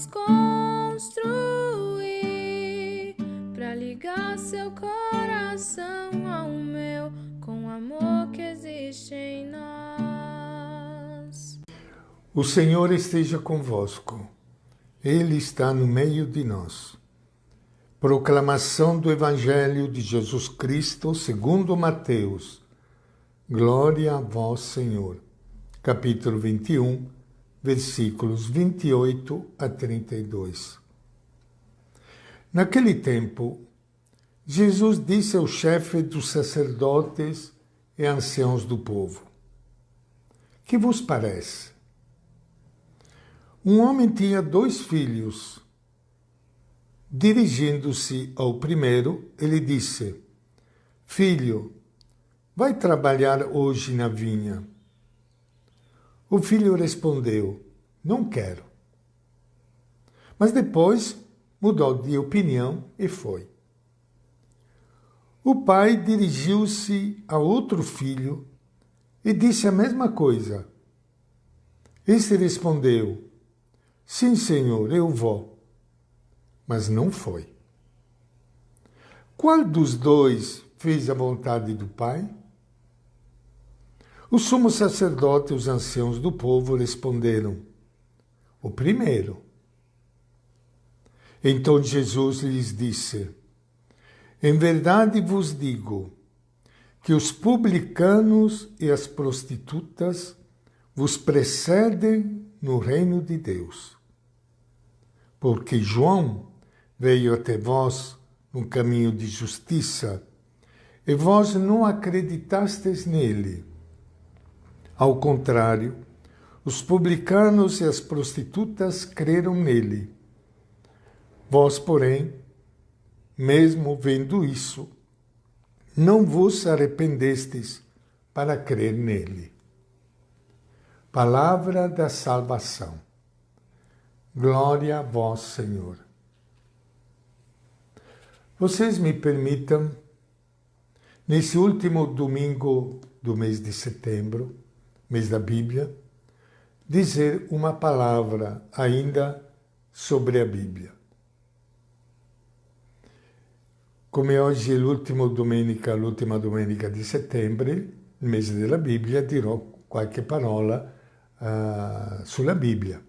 desconstruir, pra ligar seu coração ao meu, com o amor que existe em nós. O Senhor esteja convosco. Ele está no meio de nós. Proclamação do Evangelho de Jesus Cristo segundo Mateus. Glória a vós, Senhor. Capítulo 21, versículos 28 a 32. Naquele tempo, Jesus disse ao chefe dos sacerdotes e anciãos do povo: Que vos parece? Um homem tinha 2 filhos. Dirigindo-se ao primeiro, ele disse: Filho, vai trabalhar hoje na vinha. O filho respondeu: Não quero. Mas depois mudou de opinião e foi. O pai dirigiu-se a outro filho e disse a mesma coisa. Este respondeu: Sim, senhor, eu vou. Mas não foi. Qual dos 2 fez a vontade do pai? O sumo sacerdote e os anciãos do povo responderam: O primeiro. Então Jesus lhes disse: Em verdade vos digo que os publicanos e as prostitutas vos precedem no reino de Deus. Porque João veio até vós num caminho de justiça, e vós não acreditastes nele. Ao contrário, os publicanos e as prostitutas creram nele. Vós, porém, mesmo vendo isso, não vos arrependestes para crer nele. Palavra da salvação. Glória a vós, Senhor. Vocês me permitam, nesse último domingo do mês de setembro, mês da Bíblia, dizer uma palavra ainda sobre a Bíblia. Come oggi è l'ultima domenica di settembre, il mese della Bibbia, dirò qualche parola sulla Bíblia.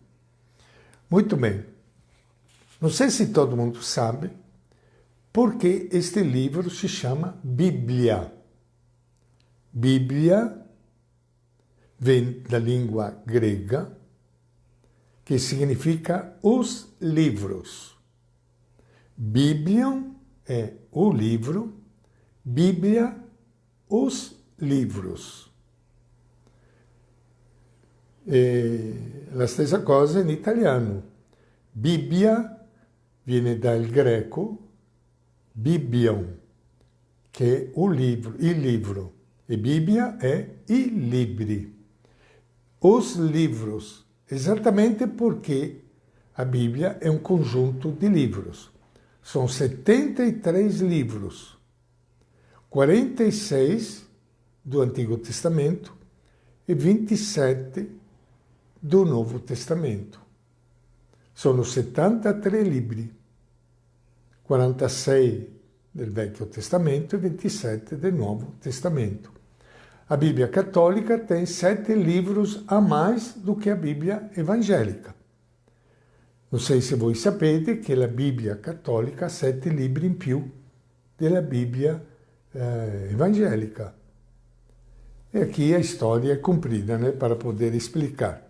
Muito bem. Não sei se todo mundo sabe porque este livro se chama Bíblia. Bíblia vem da língua grega, que significa os livros. Biblion é o livro, Bíblia, os livros. E la stessa cosa in italiano. Bibbia viene dal greco Biblion, che è il livro. E Bibbia è i libri. Os livros, esattamente perché a Bíblia è un conjunto di livros. São 73 livros, 46 do Antigo Testamento e 27 do Novo Testamento. Sono 73 libri, 46 del Vecchio Testamento e 27 del Nuovo Testamento. A Bíblia Católica tem 7 livros a mais do que a Bíblia Evangélica. Non sei se voi sapete che la Bibbia cattolica ha 7 libri in più della Bibbia evangelica. E aqui a história é comprida, né, para poder explicar.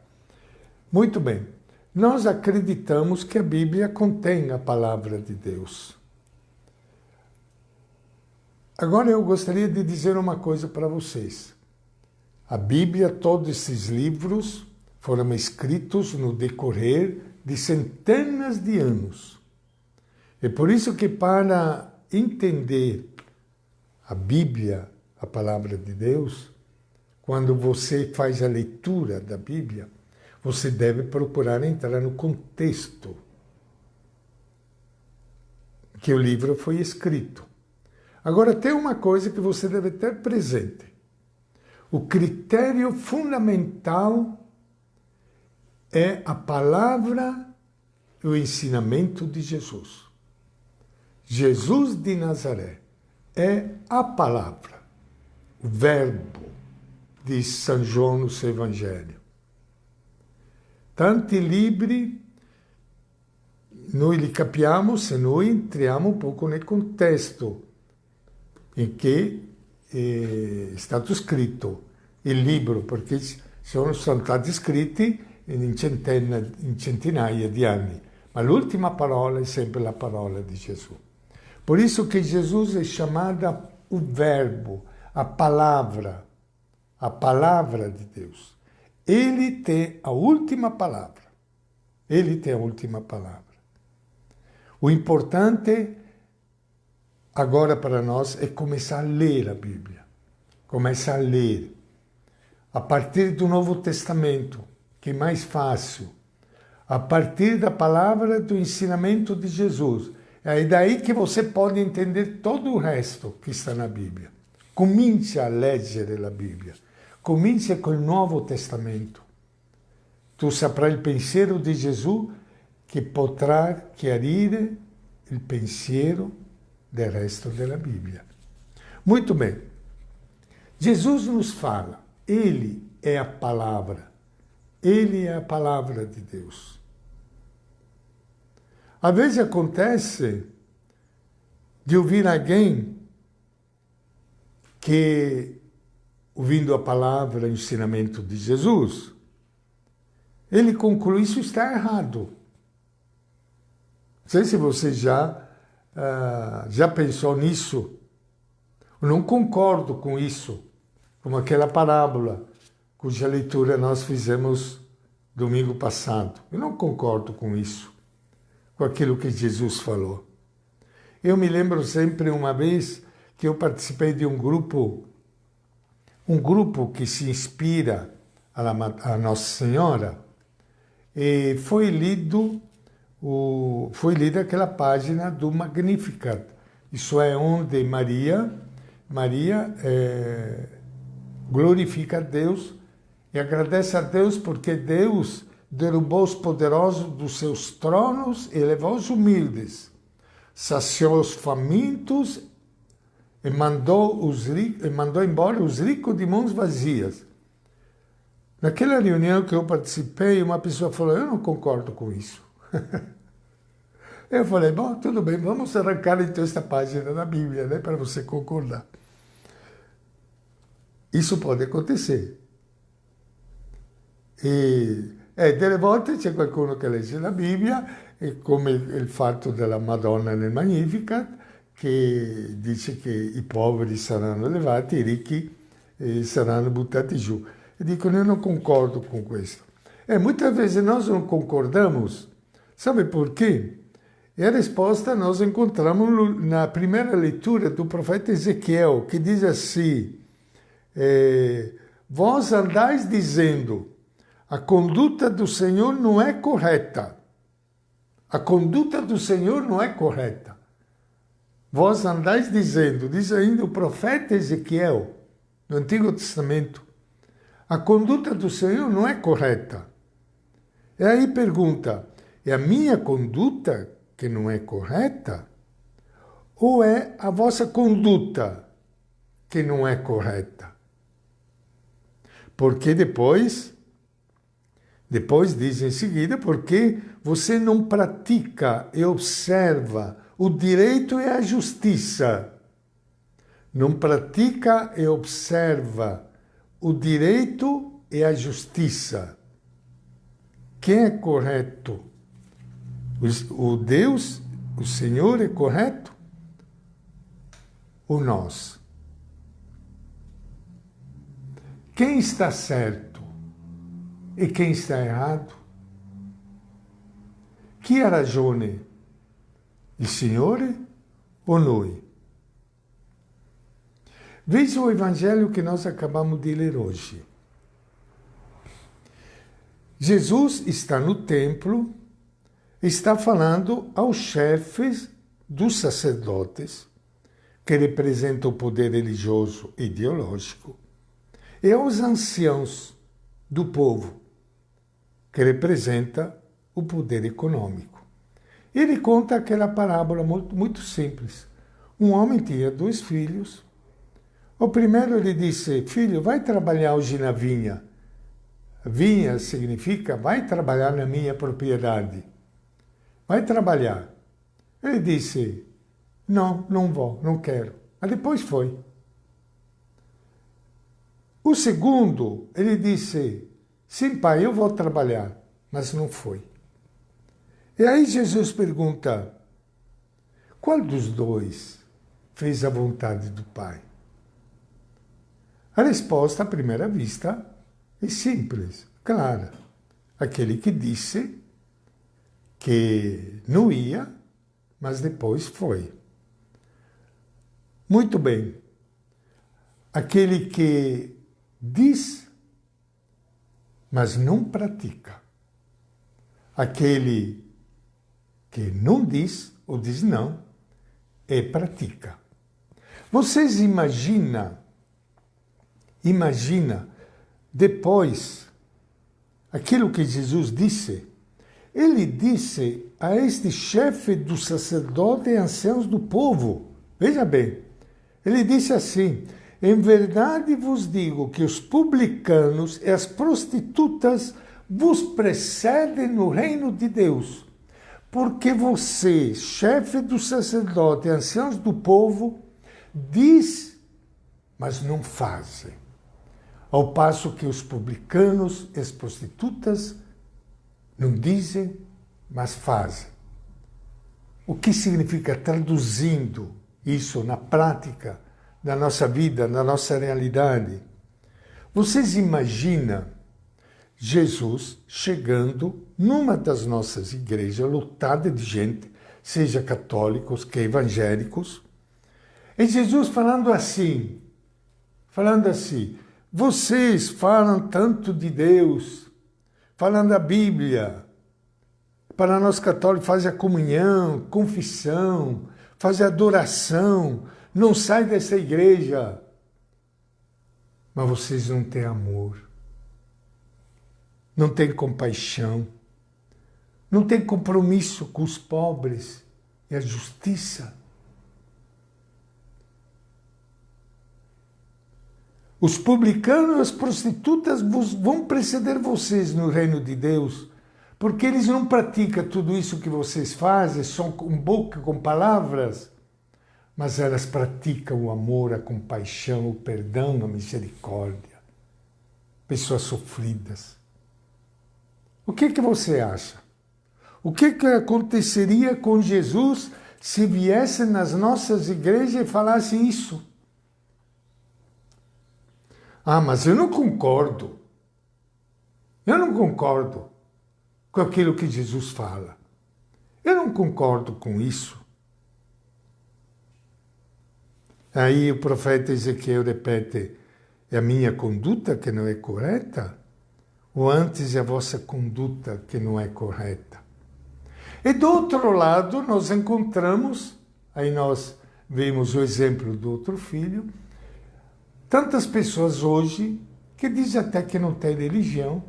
Muito bem. Nós acreditamos que a Bíblia contém a palavra de Deus. Agora eu gostaria de dizer uma coisa para vocês. A Bíblia, todos esses livros, foram escritos no decorrer de centenas de anos. É por isso que para entender a Bíblia, a palavra de Deus, quando você faz a leitura da Bíblia, você deve procurar entrar no contexto que o livro foi escrito. Agora, tem uma coisa que você deve ter presente. O critério fundamental é a palavra é o ensinamento de Jesus. Jesus de Nazaré é a palavra, o verbo, diz São João no seu Evangelho. Tanto livre, noi li capiamo se noi entriamo un poco nel contesto in che è stato scritto il libro, perché sono stati scritti in centinaia di anni, ma l'ultima parola è sempre la parola di Gesù. Por isso que Jesus é chamado o verbo, a palavra de Deus. Ele tem a última palavra. Ele tem a última palavra. O importante agora para nós é começar a ler a Bíblia. Começar a ler. A partir do Novo Testamento, que é mais fácil. A partir da palavra do ensinamento de Jesus. É daí que você pode entender todo o resto que está na Bíblia. Comece a leggere a Bíblia. Comece com o Nuovo Testamento. Tu saprai il pensiero di Gesù che potrà chiarire il pensiero del resto della Bíblia. Muito bem. Jesus nos fala. Ele é a palavra. Ele é a palavra de Deus. Às vezes acontece de ouvir alguém que, ouvindo a palavra, o ensinamento de Jesus, ele conclui isso está errado. Não sei se você já pensou nisso. Eu não concordo com isso, como aquela parábola cuja leitura nós fizemos domingo passado. Eu não concordo com isso, com aquilo que Jesus falou. Eu me lembro sempre uma vez que eu participei de um grupo que se inspira a Nossa Senhora, e foi lida aquela página do Magnificat. Isso é onde Maria glorifica a Deus e agradece a Deus porque Deus derrubou os poderosos dos seus tronos e levou os humildes, saciou os famintos e mandou embora os ricos de mãos vazias. Naquela reunião que eu participei, uma pessoa falou, eu não concordo com isso. Eu falei, bom, tudo bem, vamos arrancar então esta página da Bíblia, né, para você concordar. Isso pode acontecer. E delle volte c'è qualcuno che legge la Bibbia, come il fatto della Madonna nel Magnificat, che dice che i poveri saranno elevati, i ricchi saranno buttati giù. E dicono, eu não concordo com questo. Muitas vezes nós não concordamos, sabe por quê? E a resposta nós encontramos na primeira leitura do profeta Ezequiel, que diz assim, vós andais dizendo, a conduta do Senhor não é correta. A conduta do Senhor não é correta. Vós andais dizendo, diz ainda o profeta Ezequiel, no Antigo Testamento, a conduta do Senhor não é correta. E aí pergunta, é a minha conduta que não é correta? Ou é a vossa conduta que não é correta? Porque depois diz em seguida, porque você não pratica e observa o direito e a justiça. Não pratica e observa o direito e a justiça. Quem é correto? O Deus, o Senhor é correto? Ou nós? Quem está certo e quem está errado? Chi ha ragione? Il Signore o noi? Veja o Evangelho que nós acabamos de ler hoje. Jesus está no templo, está falando aos chefes dos sacerdotes, que representam o poder religioso e ideológico, e aos anciãos do povo, que representa o poder econômico. Ele conta aquela parábola muito simples. Um homem tinha 2 filhos. O primeiro ele disse, filho, vai trabalhar hoje na vinha. Vinha significa, vai trabalhar na minha propriedade. Vai trabalhar. Ele disse, não vou, não quero. Mas depois foi. O segundo, ele disse, sim, pai, eu vou trabalhar. Mas não foi. E aí Jesus pergunta, qual dos 2 fez a vontade do Pai? A resposta, à primeira vista, é simples, clara. Aquele que disse que não ia, mas depois foi. Muito bem. Aquele que diz, mas não pratica. Aquele que não diz ou diz não e pratica. Vocês imagina depois aquilo que Jesus disse. Ele disse a este chefe do sacerdote e anciãos do povo, veja bem, ele disse assim, em verdade vos digo que os publicanos e as prostitutas vos precedem no reino de Deus. Porque você, chefe do sacerdote e anciãos do povo, diz, mas não fazem. Ao passo que os publicanos e as prostitutas não dizem, mas fazem. O que significa, traduzindo isso na prática da nossa vida, na nossa realidade? Vocês imaginam Jesus chegando numa das nossas igrejas, lotada de gente, seja católicos que evangélicos, e Jesus falando assim, vocês falam tanto de Deus, falam da Bíblia, para nós católicos fazem a comunhão, confissão, fazem adoração, não saem dessa igreja, mas vocês não têm amor. Não tem compaixão, não tem compromisso com os pobres e a justiça. Os publicanos e as prostitutas vão preceder vocês no reino de Deus, porque eles não praticam tudo isso que vocês fazem, só com boca, com palavras, mas elas praticam o amor, a compaixão, o perdão, a misericórdia. Pessoas sofridas. O que você acha? O que aconteceria com Jesus se viesse nas nossas igrejas e falasse isso? Ah, mas eu não concordo. Eu não concordo com aquilo que Jesus fala. Eu não concordo com isso. Aí o profeta Ezequiel repete, é a minha conduta que não é correta? Ou antes é a vossa conduta que não é correta? E do outro lado, nós encontramos, aí nós vemos o exemplo do outro filho, tantas pessoas hoje que dizem até que não tem religião,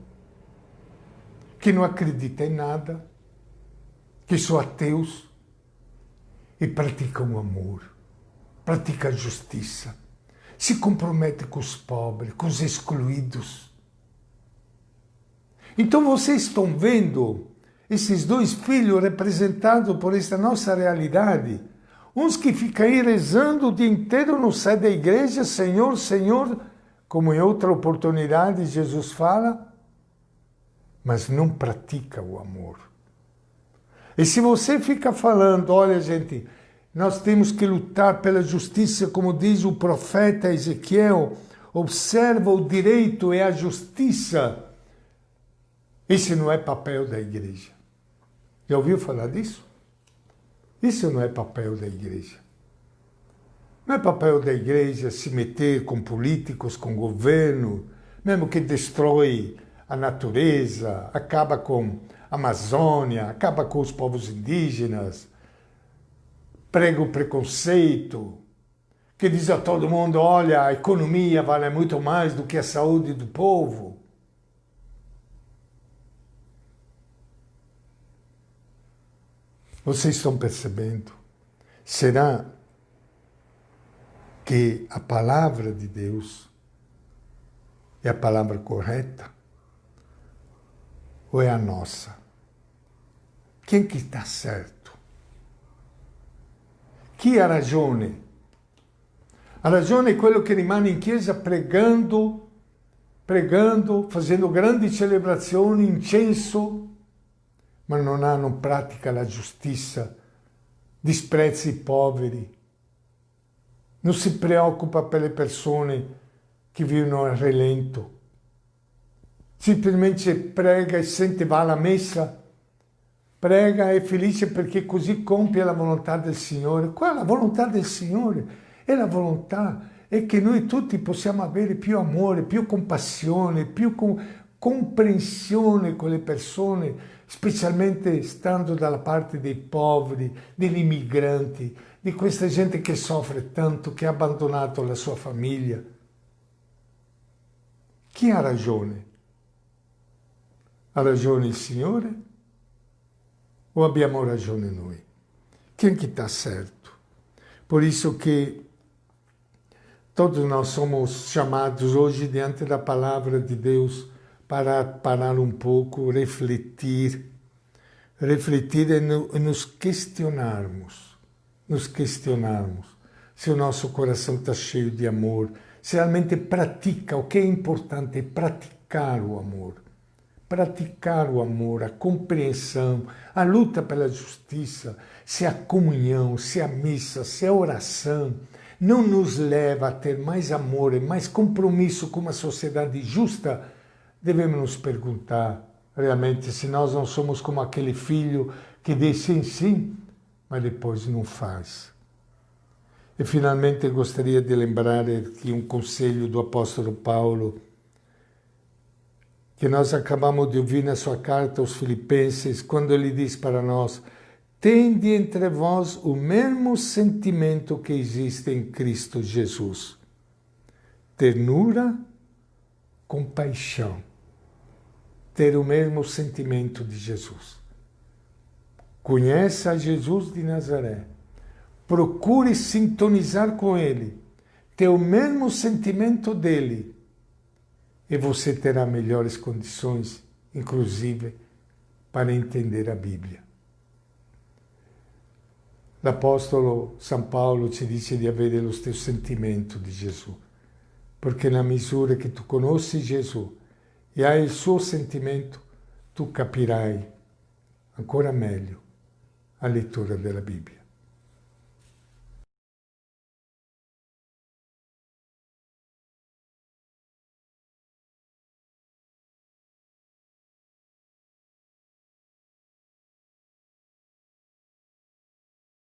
que não acreditam em nada, que são ateus e praticam o amor, praticam a justiça, se comprometem com os pobres, com os excluídos. Então vocês estão vendo esses 2 filhos representados por esta nossa realidade. Uns que ficam aí rezando o dia inteiro no sede da igreja, Senhor, Senhor, como em outra oportunidade Jesus fala, mas não pratica o amor. E se você fica falando, olha gente, nós temos que lutar pela justiça, como diz o profeta Ezequiel, observa o direito e a justiça. Esse não é papel da igreja. Já ouviu falar disso? Isso não é papel da igreja. Não é papel da igreja se meter com políticos, com governo, mesmo que destrói a natureza, acaba com a Amazônia, acaba com os povos indígenas, prega o preconceito, que diz a todo mundo, olha, a economia vale muito mais do que a saúde do povo. Vocês estão percebendo? Será que a palavra de Deus é a palavra correta? Ou é a nossa? Quem que está certo? Chi ha ragione? A ragione è quello che rimane in chiesa pregando, facendo grandi celebrazioni, incenso, ma non pratica la giustizia, disprezza i poveri, non si preoccupa per le persone che vivono a relento, semplicemente prega e sente, va alla messa, prega, è felice perché così compie la volontà del Signore. Qua la volontà del Signore è la volontà, è che noi tutti possiamo avere più amore, più compassione, più comprensione con le persone, specialmente stando dalla parte dei poveri, degli immigranti, di questa gente che soffre tanto, che ha abbandonato la sua famiglia. Chi ha ragione? Ha ragione il Signore? O abbiamo ragione noi? Quem que está certo? Por isso que todos nós somos chamados hoje diante da palavra de Deus para parar um pouco, refletir e nos questionarmos se o nosso coração está cheio de amor, se realmente pratica. O que é importante é praticar o amor. Praticar o amor, a compreensão, a luta pela justiça, se a comunhão, se a missa, se a oração não nos leva a ter mais amor e mais compromisso com uma sociedade justa, devemos nos perguntar realmente se nós não somos como aquele filho que diz sim, sim, mas depois não faz. E finalmente gostaria de lembrar aqui um conselho do apóstolo Paulo, que nós acabamos de ouvir na sua carta aos Filipenses, quando ele diz para nós: tende entre vós o mesmo sentimento que existe em Cristo Jesus. Ternura, compaixão. Ter o mesmo sentimento de Jesus. Conheça Jesus de Nazaré. Procure sintonizar com Ele. Ter o mesmo sentimento dele. E você terá melhores condições, inclusive, para entender a Bíblia. L'Apostolo San Paolo ci dice di avere lo stesso sentimento di Gesù, perché nella misura che tu conosci Gesù e hai il suo sentimento, tu capirai ancora meglio a lettura della Bibbia.